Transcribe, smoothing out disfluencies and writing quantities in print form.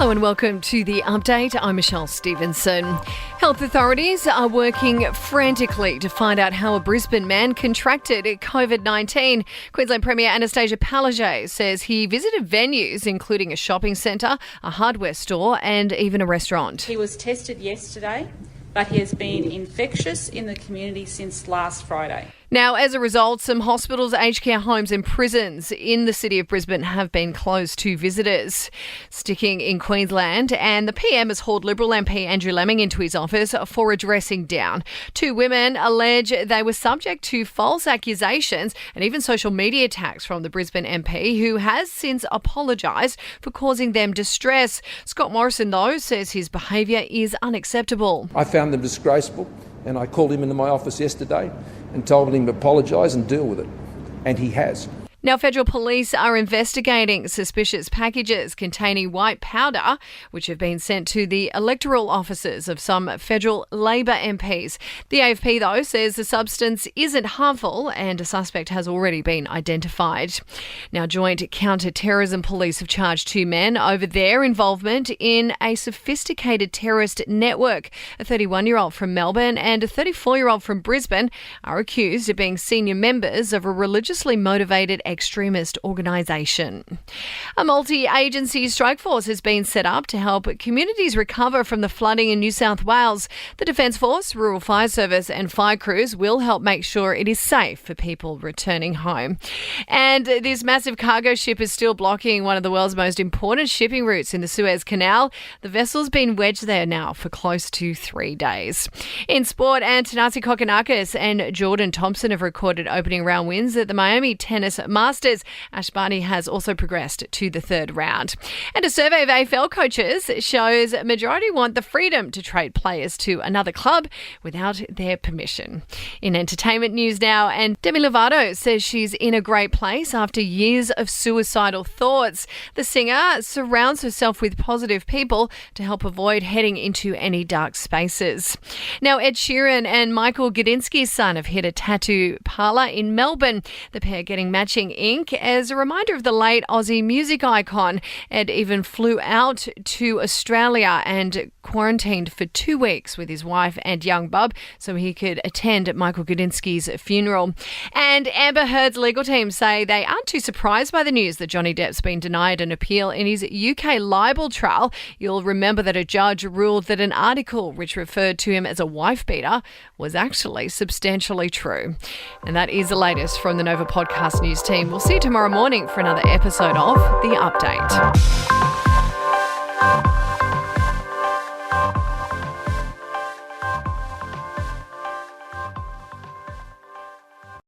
Hello and welcome to The Update. I'm Michelle Stevenson. Health authorities are working frantically to find out how a Brisbane man contracted COVID-19. Queensland Premier Anastasia Palaszczuk says he visited venues including a shopping centre, a hardware store and even a restaurant. He was tested yesterday, but he has been infectious in the community since last Friday. Now, as a result, some hospitals, aged care homes and prisons in the city of Brisbane have been closed to visitors. Sticking in Queensland, and the PM has hauled Liberal MP Andrew Lemming into his office for a dressing down. Two women allege they were subject to false accusations and even social media attacks from the Brisbane MP, who has since apologised for causing them distress. Scott Morrison, though, says his behaviour is unacceptable. I found them disgraceful, and I called him into my office yesterday and told him to apologise and deal with it. And he has. Now, federal police are investigating suspicious packages containing white powder, which have been sent to the electoral offices of some federal Labor MPs. The AFP, though, says the substance isn't harmful and a suspect has already been identified. Now, joint Counter Terrorism police have charged two men over their involvement in a sophisticated terrorist network. A 31-year-old from Melbourne and a 34-year-old from Brisbane are accused of being senior members of a religiously motivated extremist organisation. A multi-agency strike force has been set up to help communities recover from the flooding in New South Wales. The Defence Force, Rural Fire Service and fire crews will help make sure it is safe for people returning home. And this massive cargo ship is still blocking one of the world's most important shipping routes in the Suez Canal. The vessel's been wedged there now for close to 3 days. In sport, Tanasi Kokonakis and Jordan Thompson have recorded opening round wins at the Miami Tennis Masters. Ash Barty has also progressed to the third round. And a survey of AFL coaches shows a majority want the freedom to trade players to another club without their permission. In entertainment news now, and Demi Lovato says she's in a great place after years of suicidal thoughts. The singer surrounds herself with positive people to help avoid heading into any dark spaces. Now, Ed Sheeran and Michael Gudinski's son have hit a tattoo parlour in Melbourne. The pair getting matching ink as a reminder of the late Aussie music icon. Ed even flew out to Australia and quarantined for 2 weeks with his wife and young bub so he could attend Michael Gudinski's funeral. And Amber Heard's legal team say they aren't too surprised by the news that Johnny Depp's been denied an appeal in his UK libel trial. You'll remember that a judge ruled that an article which referred to him as a wife beater was actually substantially true. And that is the latest from the Nova Podcast News team. We'll see you tomorrow morning for another episode of The Update.